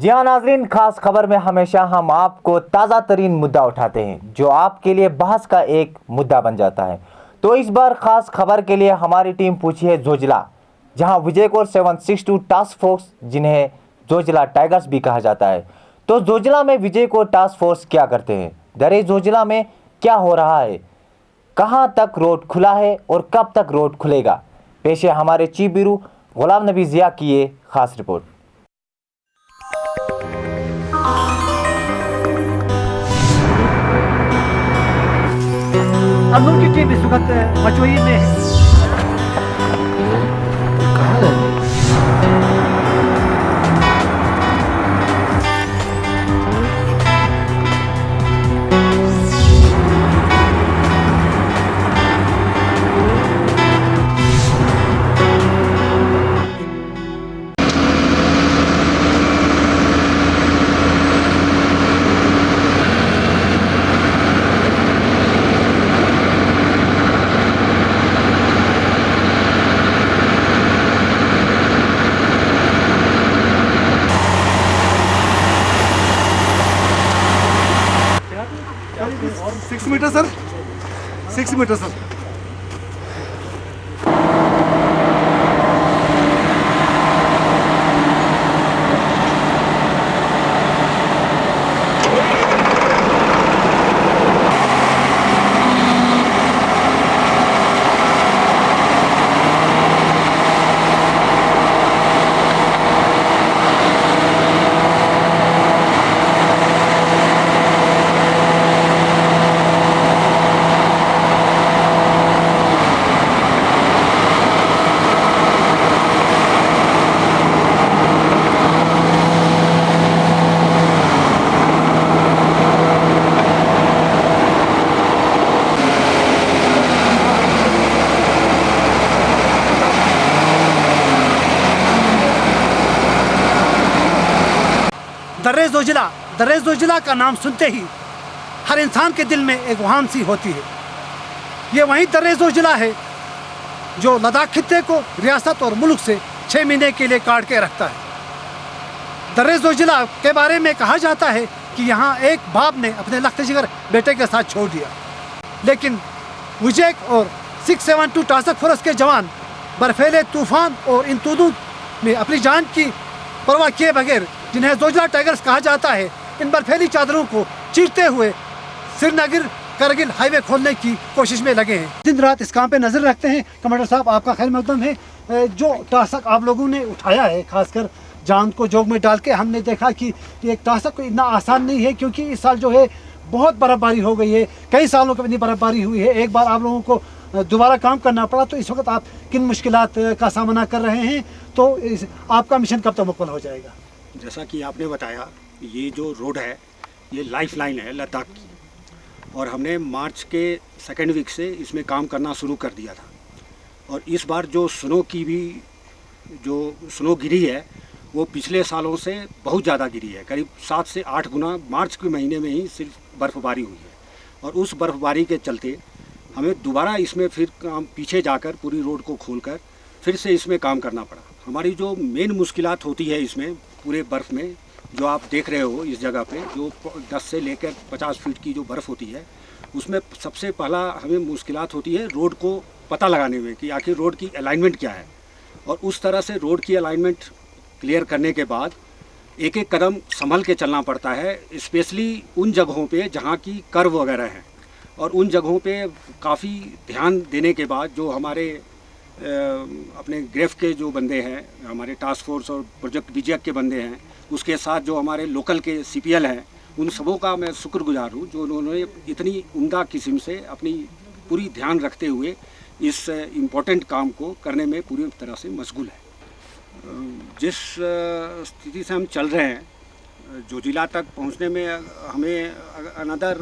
जी हाँ नाजरीन, खास खबर में हमेशा हम आपको ताज़ा तरीन मुद्दा उठाते हैं जो आपके लिए बहस का एक मुद्दा बन जाता है। तो इस बार खास खबर के लिए हमारी टीम पूछी है जोजिला, जहां विजय कोर 762 टास्क फोर्स, जिन्हें जोजिला टाइगर्स भी कहा जाता है। तो जोजिला में विजय कोर टास्क फोर्स क्या करते हैं, दरे जोजिला में क्या हो रहा है, कहां तक रोड खुला है और कब तक रोड खुलेगा, पेश है हमारे चीफ ब्यूरो गुलाम नबी जिया की ये खास रिपोर्ट। अमनूर की टीम इस वक्त मचोई में है। Six metre sir. दर्रे जोजिला का नाम सुनते ही हर इंसान के दिल में एक वहान सी होती है। ये वही दर्रे जोजिला है जो लद्दाख खित्ते को रियासत और मुल्क से 6 महीने के लिए काट के रखता है। दर्रे जोजिला के बारे में कहा जाता है कि यहाँ एक बाप ने अपने लख्त जिगर बेटे के साथ छोड़ दिया, लेकिन विजय और 672 टास्क फोर्स के जवान बर्फीले तूफान और इन तूदों में अपनी जान की परवाह किए बगैर, जिन्हें जोजिला टाइगर्स कहा जाता है, इन बर्फीली चादरों को चीरते हुए श्रीनगर करगिल हाईवे खोलने की कोशिश में लगे हैं। दिन रात इस काम पे नजर रखते हैं। कमांडर साहब, आपका खैर मकदम है। जो टास्क आप लोगों ने उठाया है, खासकर जान को जोग में डाल के, हमने देखा कि एक टास्क इतना आसान नहीं है, क्योंकि इस साल जो है बहुत बर्फबारी हो गई है। कई सालों की इतनी बर्फबारी हुई है, एक बार आप लोगों को दोबारा काम करना पड़ा। तो इस वक्त आप किन मुश्किलात का सामना कर रहे हैं? तो आपका मिशन कब तक मुकम्मल हो जाएगा? जैसा कि आपने बताया, ये जो रोड है ये लाइफ लाइन है लद्दाख की, और हमने मार्च के सेकेंड वीक से इसमें काम करना शुरू कर दिया था। और इस बार जो स्नो की भी जो स्नो गिरी है वो पिछले सालों से बहुत ज़्यादा गिरी है, करीब 7 से 8 गुना मार्च के महीने में ही सिर्फ बर्फ़बारी हुई है। और उस बर्फ़बारी के चलते हमें दोबारा इसमें फिर काम पीछे जाकर पूरी रोड को खोलकर फिर से इसमें काम करना पड़ा। हमारी जो मेन मुश्किलात होती है इसमें पूरे बर्फ़ में, जो आप देख रहे हो इस जगह पे, जो 10 से लेकर 50 फीट की जो बर्फ़ होती है, उसमें सबसे पहला हमें मुश्किलात होती है रोड को पता लगाने में कि आखिर रोड की अलाइनमेंट क्या है। और उस तरह से रोड की अलाइनमेंट क्लियर करने के बाद एक एक कदम संभल के चलना पड़ता है, स्पेशली उन जगहों पे जहाँ की कर्व वगैरह हैं। और उन जगहों पे काफ़ी ध्यान देने के बाद जो हमारे अपने ग्रेफ के जो बंदे हैं, हमारे टास्क फोर्स और प्रोजेक्ट विजय के बंदे हैं, उसके साथ जो हमारे लोकल के CPL हैं, उन सबों का मैं शुक्रगुजार हूँ जो उन्होंने इतनी उम्दा किस्म से अपनी पूरी ध्यान रखते हुए इस इम्पोर्टेंट काम को करने में पूरी तरह से मशगूल है। जिस स्थिति से हम चल रहे हैं, जोजिला तक पहुंचने में हमें अनदर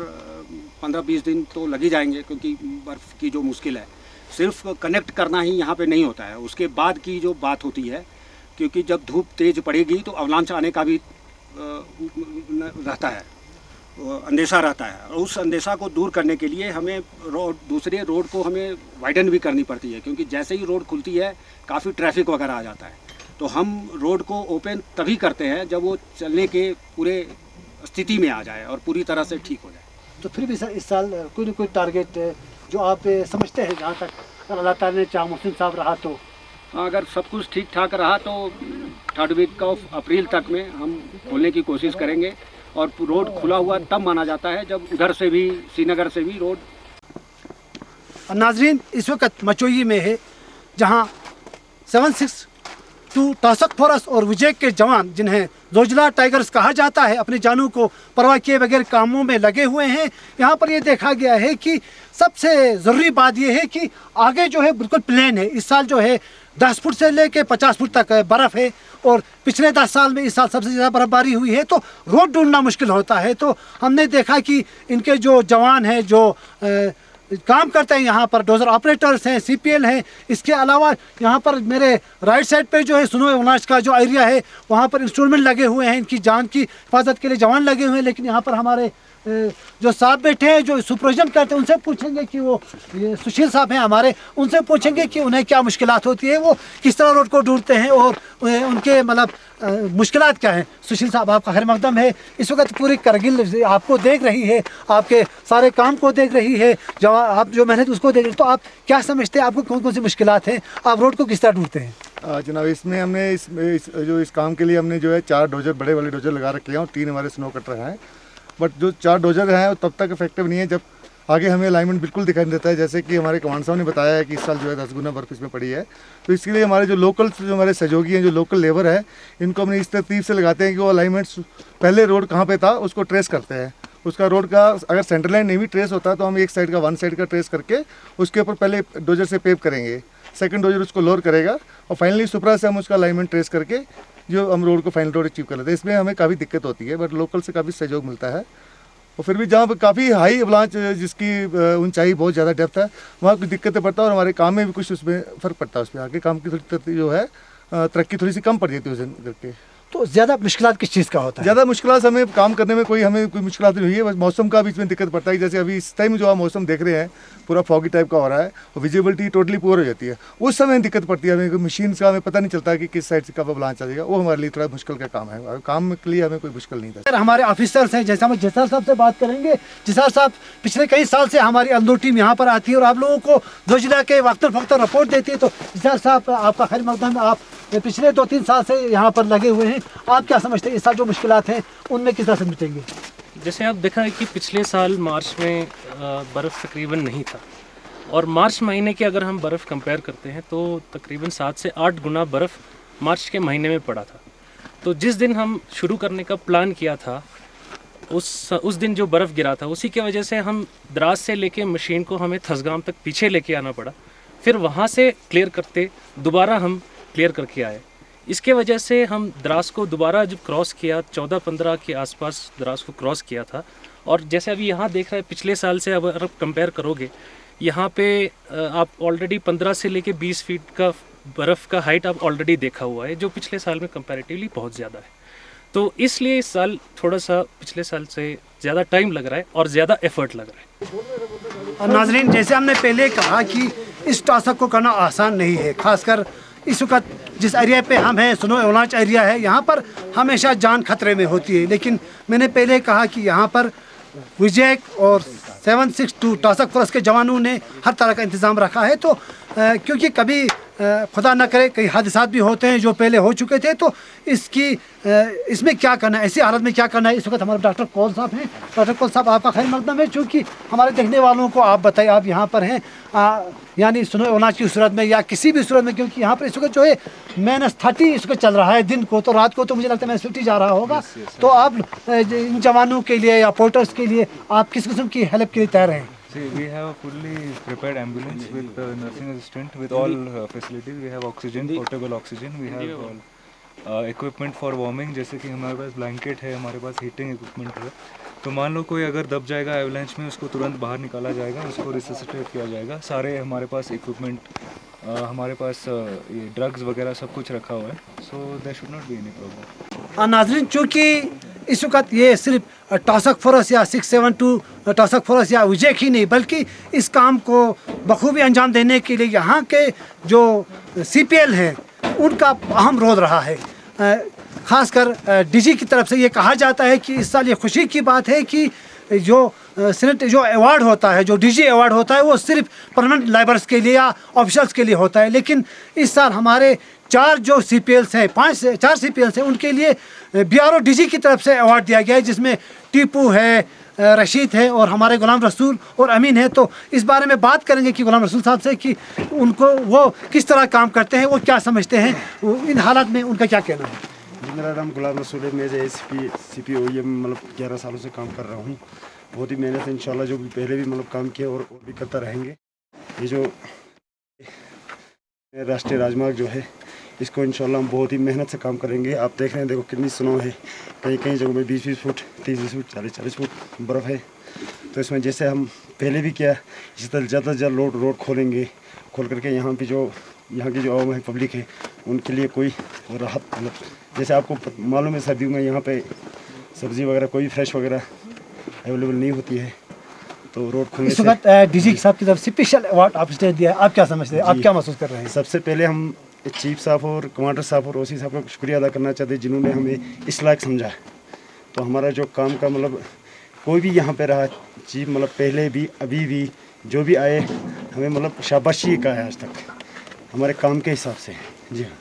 15-20 दिन तो लग ही जाएंगे, क्योंकि बर्फ़ की जो मुश्किल है सिर्फ कनेक्ट करना ही यहाँ पे नहीं होता है, उसके बाद की जो बात होती है, क्योंकि जब धूप तेज़ पड़ेगी तो अवलांच आने का भी रहता है, अंदेशा रहता है। और उस अंदेशा को दूर करने के लिए हमें दूसरे रोड को हमें वाइडन भी करनी पड़ती है, क्योंकि जैसे ही रोड खुलती है काफ़ी ट्रैफिक वगैरह आ जाता है। तो हम रोड को ओपन तभी करते हैं जब वो चलने के पूरे स्थिति में आ जाए और पूरी तरह से ठीक हो जाए। तो फिर भी सर इस साल कोई ना कोई टारगेट जो आप समझते हैं, जहाँ तक अल्लाह ताला ने चाह मोहसिन साहब रहा तो हाँ, अगर सब कुछ ठीक ठाक रहा तो 3rd वीक ऑफ अप्रैल तक में हम खोलने की कोशिश करेंगे। और रोड खुला हुआ तब माना जाता है जब उधर से भी, श्रीनगर से भी रोड। नाजरीन, इस वक्त मचोई में है, जहां 762 टास्क फोर्स और विजय के जवान, जिन्हें जोजिला टाइगर्स कहा जाता है, अपनी जानों को परवाह किए बगैर कामों में लगे हुए हैं। यहाँ पर ये देखा गया है कि सबसे ज़रूरी बात यह है कि आगे जो है बिल्कुल प्लेन है। इस साल जो है 10 फुट से लेके 50 फुट तक बर्फ़ है और पिछले 10 साल में इस साल सबसे ज़्यादा बर्फबारी हुई है, तो रोड ढूंढना मुश्किल होता है। तो हमने देखा कि इनके जो जवान हैं, जो काम करते हैं यहाँ पर, डोजर ऑपरेटर्स हैं, CPL हैं, इसके अलावा यहाँ पर मेरे राइट साइड पे जो है स्नो एवलांच का जो एरिया है, वहाँ पर इंस्ट्रूमेंट लगे हुए हैं, इनकी जान की हिफाजत के लिए जवान लगे हुए हैं। लेकिन यहाँ पर हमारे जो साहब बैठे हैं, जो सुपरविजन करते हैं, उनसे पूछेंगे कि वो, ये सुशील साहब हैं हमारे, उनसे पूछेंगे कि उन्हें क्या मुश्किलात होती है, वो किस तरह रोड को ढूंढते हैं और उनके मतलब मुश्किलात क्या हैं। सुशील साहब, आपका खैर मकदम है। इस वक्त पूरी करगिल आपको देख रही है, आपके सारे काम को देख रही है, जो आप जो मेहनत उसको देख रही है। तो आप क्या समझते हैं, आपको कौन कौन सी मुश्किलात हैं, आप रोड को किस तरह ढूंढते हैं? जनाब, इसमें हमने इस काम के लिए हमने जो है 4 डोजर, बड़े वाले डोजर लगा रखे हैं और 3 हमारे स्नो कटर हैं। बट जो 4 डोजर हैं वो तब तक इफेक्टिव नहीं है जब आगे हमें अलाइनमेंट बिल्कुल दिखाई नहीं देता है। जैसे कि हमारे कमांड साहब ने बताया है कि इस साल जो है 10 गुना बर्फ इसमें पड़ी है। तो इसके लिए हमारे जो लोकल, जो हमारे सहयोगी हैं, जो लोकल लेबर है, इनको हमने इस तरतीब से लगाते हैं कि वो अलाइनमेंट्स पहले रोड कहाँ पे था उसको ट्रेस करते हैं। उसका रोड का अगर सेंटर लाइन नहीं भी ट्रेस होता तो हम एक साइड का, 1 साइड का ट्रेस करके उसके ऊपर पहले डोजर से पेव करेंगे, सेकंड डोजर उसको लोअर करेगा और फाइनली सुपरा से हम उसका अलाइनमेंट ट्रेस करके जो हम रोड को फाइनल रोड अचीव कर लेते हैं। इसमें हमें काफ़ी दिक्कत होती है, बट लोकल से काफ़ी सहयोग मिलता है। और फिर भी जहाँ पर काफ़ी हाई अवलांच, जिसकी ऊंचाई बहुत ज़्यादा डेप्थ है, वहाँ कुछ दिक्कतें पड़ता है और हमारे काम में भी कुछ उसमें फ़र्क पड़ता है। उसमें आगे काम की थोड़ी जो है तरक्की थोड़ी सी कम पड़ जाती है उस दिन करके। तो ज़्यादा मुश्किलात किस चीज़ का होता है? ज़्यादा मुश्किलात हमें काम करने में हमें कोई मुश्किलात नहीं हुई है, बस मौसम का भी इसमें दिक्कत पड़ता है। जैसे अभी इस टाइम जो आप मौसम देख रहे हैं, पूरा फॉगी टाइप का हो रहा है और विजिबिलिटी टोटली पुअर हो जाती है। उस समय दिक्कत पड़ती है हमें, मशीन का हमें पता नहीं चलता कि किस साइड से कब अवलांच आ जाएगा। वो हमारे लिए थोड़ा मुश्किल का काम है। काम के लिए हमें कोई मुश्किल नहीं था। हमारे ऑफिसर्स हैं, जैसे हम जिसार साहब से बात करेंगे। जिसार साहब, पिछले कई साल से हमारी अंदर टीम यहाँ पर आती है और आप लोगों को जोजिला के वक्तन फक्तन रिपोर्ट देती है। तो जिसार साहब, आपका खैर मकदम, आप पिछले 2-3 साल से यहाँ पर लगे हुए हैं। आप क्या समझते हैं इस साल जो मुश्किलात हैं उनमें किस तरह से निपटेंगे? जैसे आप देखा है कि पिछले साल मार्च में बर्फ़ तकरीबन नहीं था, और मार्च महीने की अगर हम बर्फ़ कंपेयर करते हैं तो तकरीबन 7 से 8 गुना बर्फ़ मार्च के महीने में पड़ा था। तो जिस दिन हम शुरू करने का प्लान किया था, उस दिन जो बर्फ़ गिरा था, उसी की वजह से हम द्रास से लेके मशीन को हमें थसगाम तक पीछे लेके आना पड़ा। फिर वहाँ से क्लियर करते दोबारा हम क्लियर करके आए। इसके वजह से हम द्रास को दोबारा जब क्रॉस किया, 14-15 के आसपास द्रास को क्रॉस किया था। और जैसे अभी यहाँ देख रहे हैं, पिछले साल से अगर आप कंपेयर करोगे, यहाँ पे आप ऑलरेडी 15 से लेके 20 फीट का बर्फ़ का हाइट आप ऑलरेडी देखा हुआ है, जो पिछले साल में कंपैरेटिवली बहुत ज़्यादा है। तो इसलिए इस साल थोड़ा सा पिछले साल से ज़्यादा टाइम लग रहा है और ज़्यादा एफर्ट लग रहा है। और नाजरीन, जैसे हमने पहले कहा कि इस टास्क को करना आसान नहीं है। खासकर इस वक्त जिस एरिया पे हम हैं, स्नो एवलांच एरिया है, यहाँ पर हमेशा जान खतरे में होती है। लेकिन मैंने पहले कहा कि यहाँ पर विजय और 762 टास्क फोर्स के जवानों ने हर तरह का इंतज़ाम रखा है। तो क्योंकि कभी खुदा न करे कई हादसा भी होते हैं जो पहले हो चुके थे, तो इसमें क्या करना है, ऐसी हालत में क्या करना है। इस वक्त हमारे डॉक्टर कौल साहब हैं। डॉक्टर कौल साहब, आपका खैर मकदम है। चूँकि हमारे देखने वालों को आप बताइए, आप यहाँ पर हैं यानी स्नो एवलांच की सूरत में या किसी भी सूरत में, क्योंकि यहाँ पर इस वक्त जो है -30 इस वक्त चल रहा है दिन को, तो रात को तो मुझे लगता है -50 जा रहा होगा। तो आप इन जवानों के लिए या पोर्टर्स के लिए आप किस किस्म की हेल्प के लिए तैयार हैं? See, we have a fully prepared ambulance with nursing assistant with all facilities. We have oxygen, portable oxygen. We have equipment for warming. जैसे कि हमारे पास ब्लैंकेट है, हमारे पास हीटिंग इक्विपमेंट है। तो मान लो कोई अगर दब जाएगा एवलांच में, उसको तुरंत बाहर निकाला जाएगा, उसको रिससिटेट किया जाएगा। सारे हमारे पास इक्विपमेंट, हमारे पास ये ड्रग्स वगैरह सब कुछ रखा हुआ है। So there should not be any problem. नाज़रीन, चूँकि इस वक्त ये सिर्फ टास्क फोर्स या 672 टास्क फोर्स या विजय ही नहीं, बल्कि इस काम को बखूबी अंजाम देने के लिए यहाँ के जो CPL हैं, उनका अहम रोल रहा है। ख़ासकर डीजी की तरफ से ये कहा जाता है कि इस साल ये खुशी की बात है कि जो सेनेट जो अवार्ड होता है, जो डीजी अवार्ड होता है, वो सिर्फ परमानेंट लाइबर्स के लिए या ऑफिशल्स के लिए होता है। लेकिन इस साल हमारे 4 जो CPLs हैं, 4 CPLs हैं, उनके लिए BRO डीजी की तरफ से अवार्ड दिया गया है, जिसमें टीपू है, रशीद है और हमारे गुलाम रसूल और अमीन है। तो इस बारे में बात करेंगे कि गुलाम रसूल साहब से कि उनको वो किस तरह काम करते हैं, वो क्या समझते हैं, इन हालात में उनका क्या कहना है। जी, मेरा नाम गुलाम रसूल है। मैं ASP CPOE में मतलब 11 सालों से काम कर रहा हूँ। बहुत ही मेहनत है इंशाल्लाह, जो भी पहले भी मतलब काम किया और भी करता रहेंगे। ये जो राष्ट्रीय राजमार्ग जो है, इसको इंशाल्लाह हम बहुत ही मेहनत से काम करेंगे। आप देख रहे हैं, देखो कितनी स्नो है, कहीं कहीं जगहों में 20-20 फुट, 30-30 फुट, 40-40 फुट बर्फ़ है। तो इसमें जैसे हम पहले भी किया, इसी तरह ज़्यादा से ज़्यादा रोड खोलेंगे, खोल करके यहाँ की जो आवाम है, पब्लिक है, उनके लिए कोई राहत, मतलब जैसे आपको मालूम है सर्दियों में यहाँ पे सब्ज़ी वगैरह कोई फ्रेश वगैरह अवेलेबल नहीं होती है, तो रोड खुलने इस वक्त डीजी साहब की तरफ स्पेशल अवार्ड आपने दिया है, आप क्या समझते हैं, आप क्या महसूस कर रहे हैं? सबसे पहले हम चीफ साहब और कमांडर साहब और OC साहब का शुक्रिया अदा करना चाहते हैं, जिन्होंने हमें इस लायक समझा। तो हमारा जो काम का मतलब कोई भी यहाँ पे रहा चीफ, मतलब पहले भी अभी भी जो भी आए, हमें मतलब शाबाशी का है आज तक हमारे काम के हिसाब से। जी हाँ।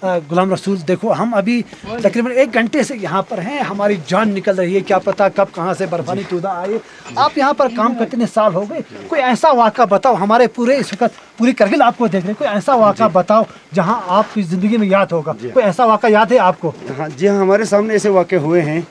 गुलाम रसूल, देखो हम अभी तकरीबन 1 घंटे से यहाँ पर हैं, हमारी जान निकल रही है, क्या पता कब कहाँ से बर्फानी तूदा आए। आप यहाँ पर काम करते इतने साल हो गए, कोई ऐसा वाक़ा बताओ, हमारे पूरे इस वक्त पूरी करगिल आपको देख रहे हैं, कोई ऐसा वाक़ा बताओ जहाँ आपकी ज़िंदगी में याद होगा, कोई ऐसा वाक़ा याद है आपको? हाँ जी हाँ, हमारे सामने ऐसे वाक़े हुए हैं,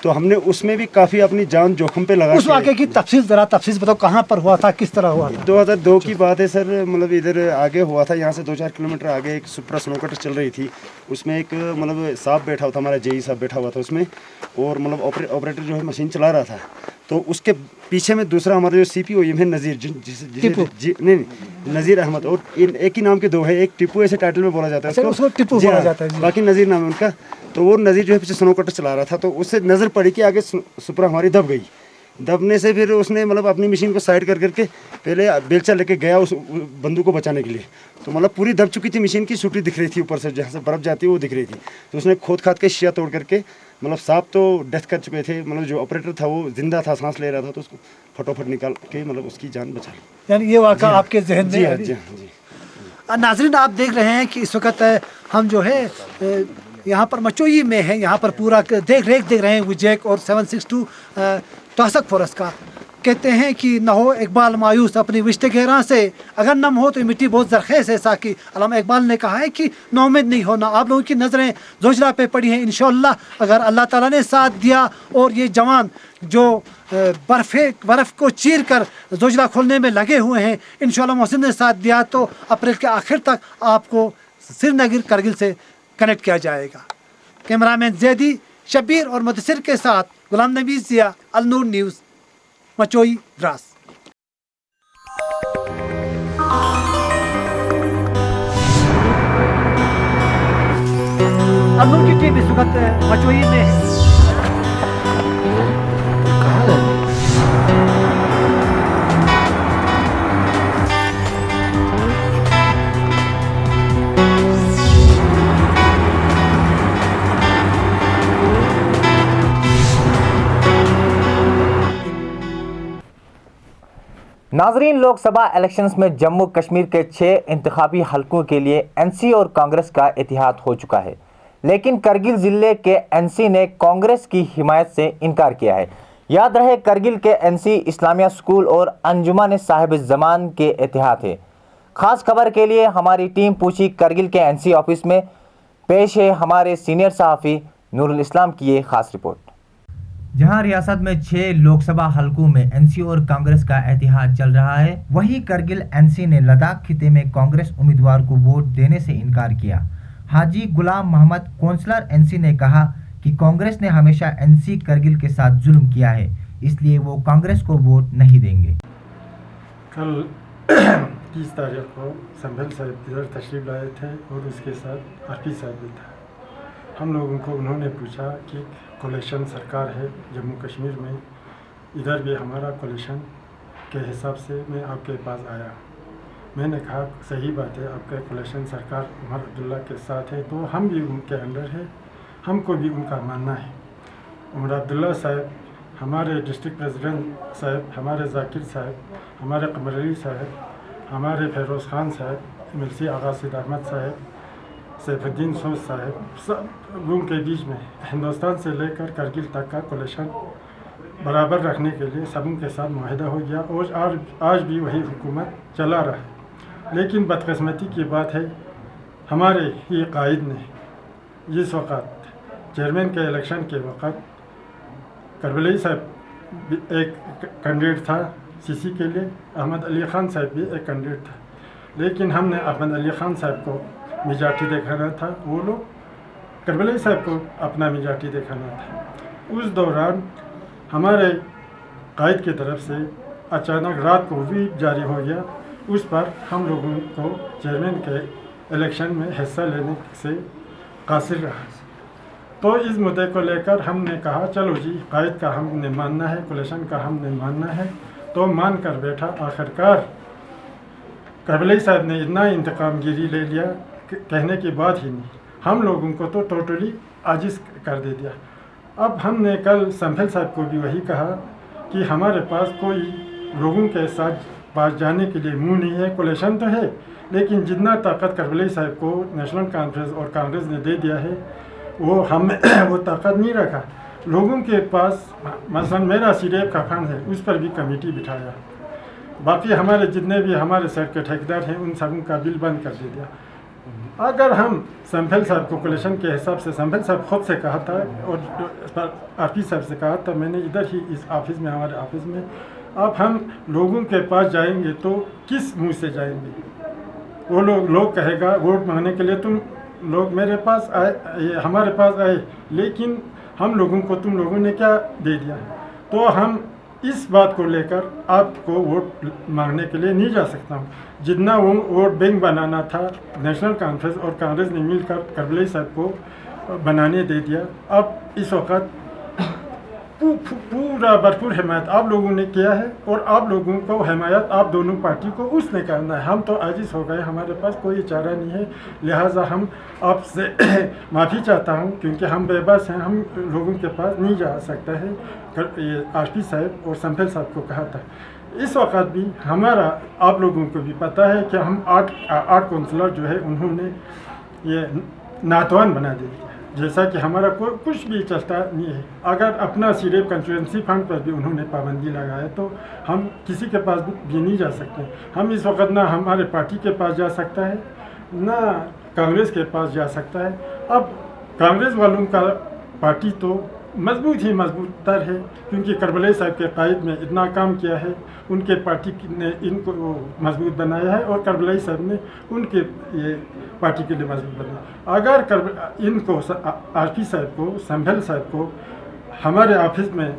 तो हमने उसमें भी काफ़ी अपनी जान जोखिम पे लगा। उस वाक़े की तफसील बताओ, कहाँ पर हुआ था, किस तरह हुआ था? 2002 की बात है सर, मतलब इधर आगे हुआ था, यहाँ से 2-4 किलोमीटर आगे एक सुपरा स्नो कटर चल रही थी। उसमें एक मतलब साहब बैठा हुआ था, हमारा JE साहब बैठा हुआ था उसमें, और मतलब ऑपरेटर जो है मशीन चला रहा था। तो उसके पीछे में दूसरा हमारा जो CPOE है नज़ीर, नहीं नज़ीर अहमद, और एक ही नाम के 2 है, एक टिप्पू ऐसे टाइटल में बोला जाता है उसको टिप्पू बोला जाता है, बाकी नज़ीर नाम है उनका। तो वो नज़ीर जो है पीछे स्नो कटर चला रहा था, तो उससे नज़र पड़ी कि आगे सुपरा हमारी दब गई। दबने से फिर उसने मतलब अपनी मशीन को साइड कर करके पहले बेलचा लेके गया उस बंदूक को बचाने के लिए। तो मतलब पूरी दब चुकी थी मशीन की, सूटी दिख रही थी ऊपर से, जहाँ से बर्फ़ जाती है वो दिख रही थी। तो उसने खोद खाद के शीशा तोड़ करके, मतलब सांप तो डेथ कर चुके थे, मतलब जो ऑपरेटर था वो जिंदा था, सांस ले रहा था, तो उसको फटोफट निकाल के मतलब उसकी जान बचा ली। यानी ये वाक़ा आपके जहन में? जी हाँ, जी हाँ, जी। नाज़रीन, आप देख रहे हैं कि इस वक्त हम जो है यहाँ पर मचोई में है, यहाँ पर पूरा देख रहे हैं विजयक और 762 टास्क फोर्स का। कहते हैं कि न हो इकबाल मायूस अपनी विश्ते गहरा से, अगर नम हो तो मिट्टी बहुत जरखेज़ है साकी। अल्लामा इकबाल ने कहा है कि नौमिद नहीं होना। आप लोगों की नज़रें जोजिला पे पड़ी हैं, इंशाअल्लाह अगर अल्लाह ताला ने साथ दिया और ये जवान जो बर्फ़ को चीर कर जोजिला खोलने में लगे हुए हैं, इंशाअल्लाह मोहसिन ने साथ दिया तो अप्रैल के आखिर तक आपको श्रीनगर करगिल से कनेक्ट किया जाएगा। कैमरामैन जैदी, शब्बीर और मुदस्सिर के साथ गुलाम नबी ज़िया, अल नूर न्यूज़, मचोई, द्रास। अल नूर की टीम इस वक्त मचोई में है। नाजरीन, लोकसभा इलेक्शंस में जम्मू कश्मीर के 6 इंतखाबी हलकों के लिए NC और कांग्रेस का इत्तेहाद हो चुका है, लेकिन करगिल ज़िले के NC ने कांग्रेस की हिमायत से इनकार किया है। याद रहे, करगिल के NC इस्लामिया स्कूल और अंजुमन साहिब ज़मान के इत्तेहाद है। ख़ास खबर के लिए हमारी टीम पूछी करगिल के NC ऑफिस में। पेश है हमारे सीनियर सहाफ़ी नूरुल इस्लाम की ये ख़ास रिपोर्ट। जहां रियासत में 6 लोकसभा हलकों में NC और कांग्रेस का इत्तेहाद चल रहा है, वहीं करगिल NC ने लद्दाख खिते में कांग्रेस उम्मीदवार को वोट देने से इनकार किया। हाजी गुलाम मोहम्मद, कौंसलर NC ने कहा कि कांग्रेस ने हमेशा NC करगिल के साथ जुल्म किया है, इसलिए वो कांग्रेस को वोट नहीं देंगे। कल 30 तारीख को संभल साहब इधर तशरीफ लाए थे और उसके साथ RP साहब भी था। हम लोगों को उन्होंने पूछा कि कोलिशन सरकार है जम्मू कश्मीर में, इधर भी हमारा कोलिशन के हिसाब से मैं आपके पास आया। मैंने कहा सही बात है, आपका कोलेशन सरकार उमर अब्दुल्ला के साथ है तो हम भी उनके अंडर है, हमको भी उनका मानना है। उमर अब्दुल्ला साहब, हमारे डिस्ट्रिक्ट प्रेसिडेंट साहब, हमारे जाकिर साहब, हमारे कमर अली साहब, हमारे फेरोज़ ख़ान साहब, मिर्सी आगा सिद अहमद साहब, सैफुद्दीन सोज साहब, सब उनके बीच में हिंदुस्तान से लेकर करगिल तक का कोलेशन बराबर रखने के लिए सबों के साथ माहिदा हो गया और आज भी वही हुकूमत चला रहा है। लेकिन बदकिस्मती की बात है, हमारे ये कायद ने जिस वक़्त चेयरमैन के इलेक्शन के वक़्त करबलाई साहब एक कैंडिडेट था सीसी के लिए, अहमद अली ख़ान साहब भी एक कैंडिडेट था, लेकिन हमने अहमद अली ख़ान साहब को मेजॉरिटी दिखाना था, वो लोग करबलाई साहब को अपना मेजॉरिटी दिखाना था। उस दौरान हमारे कायद की तरफ से अचानक रात को भी जारी हो गया, उस पर हम लोगों को चेयरमैन के इलेक्शन में हिस्सा लेने से कासिर रहा। तो इस मुद्दे को लेकर हमने कहा चलो जी, कायद का हमने मानना है, कोलेशन का हमने मानना है, तो मान कर बैठा। आखिरकार करबलाई साहब ने इतना इंतकामगिरी ले लिया कहने की बात ही नहीं, हम लोगों को तो टोटली आजिज़ कर दे दिया। अब हमने कल संभल साहब को भी वही कहा कि हमारे पास कोई लोगों के साथ पास जाने के लिए मुंह नहीं है, कोलेशन तो है, लेकिन जितना ताकत करबलाई साहब को नेशनल कॉन्फ्रेंस और कांग्रेस ने दे दिया है वो हम वो ताकत नहीं रखा लोगों के पास। मसलन मेरा सीरेब का फंड है, उस पर भी कमेटी बिठाया, बाकी हमारे जितने भी हमारे सेट के ठेकेदार हैं उन सबों का बिल बंद कर दे दिया। अगर हम संभल साहब को कोलेशन के हिसाब से, संभल साहब खुद से कहा था और आरपी साहब से कहा था, मैंने इधर ही इस ऑफिस में, हमारे ऑफिस में, अब हम लोगों के पास जाएंगे तो किस मुंह से जाएंगे? वो लोग कहेगा वोट मांगने के लिए तुम लोग मेरे पास आए, हमारे पास आए, लेकिन हम लोगों को तुम लोगों ने क्या दे दिया? तो हम इस बात को लेकर आपको वोट मांगने के लिए नहीं जा सकता हूँ। जितना वो वोट बैंक बनाना था, नेशनल कॉन्फ्रेंस और कांग्रेस ने मिलकर करबलाई साहब को बनाने दे दिया। अब इस वक्त पूरा भरपूर हिमायत आप लोगों ने किया है और आप लोगों को हिमायत आप दोनों पार्टी को उसने करना है। हम तो आजिज़ हो गए, हमारे पास कोई चारा नहीं है, लिहाजा हम आपसे माफ़ी चाहता हूं क्योंकि हम बेबस हैं, हम लोगों के पास नहीं जा सकता है। ये आरपी साहब और संभल साहब को कहा था। इस वक्त भी हमारा आप लोगों को भी पता है कि हम आठ काउंसलर जो है उन्होंने ये नातवान बना दिया, जैसा कि हमारा कोई कुछ भी चलता नहीं है। अगर अपना सीरेब कंस्टिट्यूंसी फंड पर भी उन्होंने पाबंदी लगाए तो हम किसी के पास भी नहीं जा सकते। हम इस वक्त ना हमारे पार्टी के पास जा सकता है, ना कांग्रेस के पास जा सकता है। अब कांग्रेस वालों का पार्टी तो मजबूत ही मजबूत तर है, क्योंकि करबलाई साहब के कायद में इतना काम किया है, उनके पार्टी ने इनको मजबूत बनाया है और करबलाई साहब ने उनके ये पार्टी के लिए मजबूत बनाया। अगर इनको आरपी साहब को, संभल साहब को हमारे ऑफिस में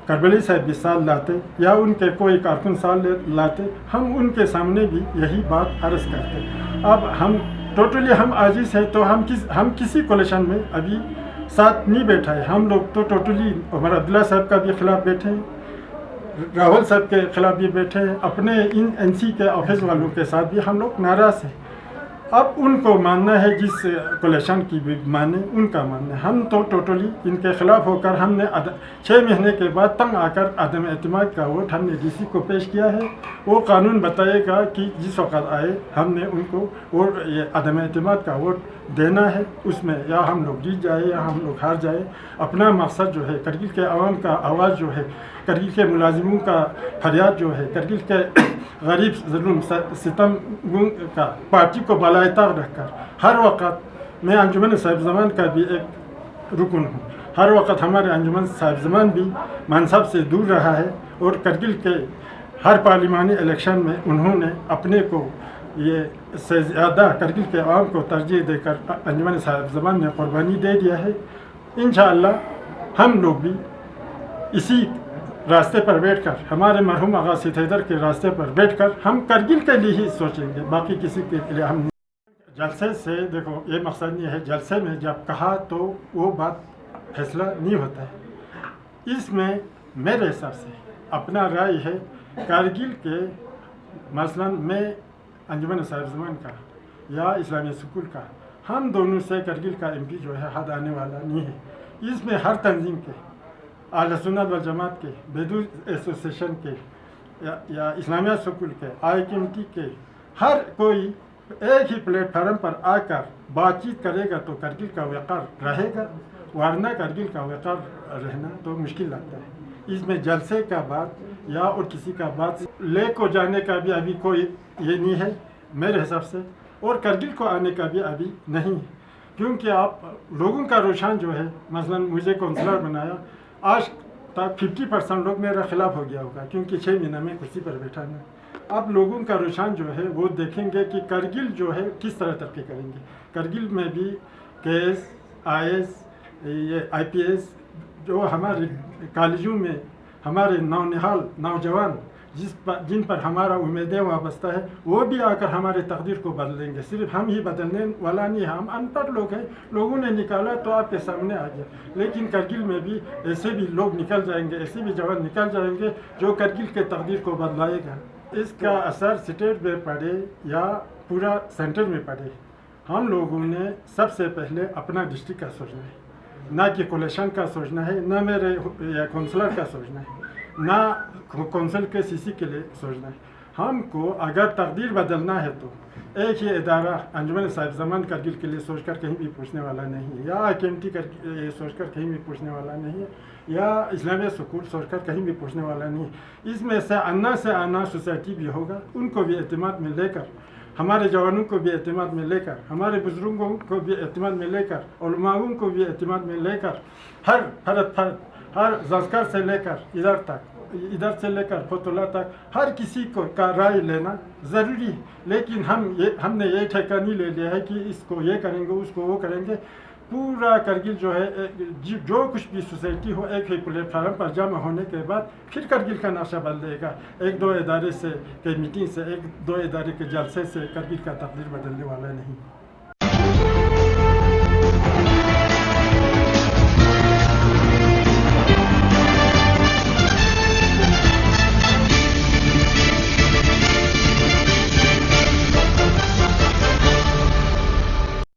करबलाई साहब भी साल लाते या उनके कोई कारकुन साल लाते, हम उनके सामने भी यही बात अर्ज़ करते। अब हम टोटली हम आजिज़ हैं, तो हम किसी कोलेशन में अभी साथ नहीं बैठा है। हम लोग तो टोटली उमर अब्दुल्ला साहब का भी खिलाफ बैठे हैं, राहुल साहब के खिलाफ भी बैठे हैं, अपने इन एनसी के ऑफिस वालों के साथ भी हम लोग नाराज़ हैं। अब उनको मानना है, जिस कोलेशन की भी माने उनका मानना है। हम तो टोटली इनके खिलाफ होकर हमने 6 महीने के बाद तंग आकर अदम एतमाद का वोट हमने डीसी को पेश किया है। वो कानून बताएगा कि जिस वक्त आए हमने उनको वोट, ये अदम एतमाद का वोट देना है, उसमें या हम लोग जीत जाए या हम लोग हार जाए। अपना मकसद जो है करगिल के अवाम का आवाज़ जो है, करगिल के मुलाजिमों का फरियाद जो है, करगिल के गरीब जुल्म सितम का पार्टी को बालाएताब रखकर हर वक्त मैं अंजुमन साहिब ज़मान का भी एक रुकन हूँ। हर वक्त हमारे अंजुमन साहिब ज़मान भी मनसब से दूर रहा है और करगिल के हर पार्लिमानी इलेक्शन में उन्होंने अपने को ये से ज़्यादा करगिल के आवाम को तरजीह देकर अंजुमन साहिब ज़मान ने कुर्बानी दे दिया है। इंशाअल्लाह हम लोग भी इसी रास्ते पर बैठकर, हमारे मरहूम आगा सिद हैदर के रास्ते पर बैठकर हम करगिल के लिए ही सोचेंगे, बाकी किसी के लिए हम। जलसे से देखो ये मकसद नहीं है, जलसे में जब कहा तो वो बात फैसला नहीं होता है। इसमें मेरे हिसाब से अपना राय है, करगिल के मसलन में अंजुमन साहिब ज़मान का या इस्लामी स्कूल का, हम दोनों से करगिल का MP जो है हाथ आने वाला नहीं है। इसमें हर तंजीम के, अहले सुन्नत वल जमात के, बेदू एसोसिएशन के या इस्लामिया स्कूल के, IKMT के, हर कोई एक ही प्लेटफार्म पर आकर बातचीत करेगा तो करगिल का वक़ार रहेगा, वरना करगिल का वक़ार रहना तो मुश्किल लगता है। इसमें जलसे का बात या और किसी का बात ले को जाने का भी अभी कोई ये नहीं है मेरे हिसाब से, और करगिल को आने का भी अभी नहीं है, क्योंकि आप लोगों का रुझान जो है, मसलन मुझे काउंसलर बनाया, आज तक 50% लोग मेरा खिलाफ हो गया होगा, क्योंकि 6 महीने में कुर्सी पर बैठा ना। अब लोगों का रुझान जो है वो देखेंगे कि करगिल जो है किस तरह तरक्की करेंगे। करगिल में भी KS, IS, ये IPS जो हमारे कॉलेजों में हमारे नौनिहाल नौजवान जिन पर हमारा उम्मीदें वाबस्ता है, वो भी आकर हमारे तकदीर को बदलेंगे। सिर्फ हम ही बदलने वाला नहीं है, हम अनपढ़ लोग हैं, लोगों ने निकाला तो आपके सामने आ गया। लेकिन करगिल में भी ऐसे भी लोग निकल जाएंगे, ऐसे भी जवान निकल जाएंगे जो करगिल के तकदीर को बदलाएगा। इसका असर स्टेट में पड़े या पूरा सेंटर में पड़े, हम लोगों ने सबसे पहले अपना डिस्ट्रिक्ट का सोचना है, ना कि कोलेशन का सोचना है, ना मेरे या काउंसलर का सोचना है, ना काउंसिल के CC के लिए सोचना है। हमको अगर तकदीर बदलना है तो एक ही इदारा अंजुमन साहिब ज़मान करगिल के लिए सोचकर कहीं भी पूछने वाला नहीं है, या IKMT कर सोचकर कहीं भी पूछने वाला नहीं है, या इस्लामिया स्कूल सोचकर कहीं भी पूछने वाला नहीं है। इसमें से आना सोसाइटी भी होगा, उनको भी एतमाद में लेकर, हमारे जवानों को भी एतमाद में लेकर, हमारे बुजुर्गों को भी एतमाद में लेकर, उलमाओं को भी एतमाद में लेकर, हर फर्द हर जस्कर से लेकर इधर से लेकर फतुल्ला तक हर किसी को का राय लेना ज़रूरी है। लेकिन हमने ये ठेका नहीं ले लिया है कि इसको ये करेंगे, उसको वो करेंगे। पूरा करगिल जो है, जो कुछ भी सोसाइटी हो, एक ही प्लेटफार्म पर जमा होने के बाद फिर करगिल का नक्शा बदलेगा। 1-2 इदारे से के मीटिंग से, 1-2 इदारे के जलसे से करगिल का तकदीर बदलने वाला नहीं।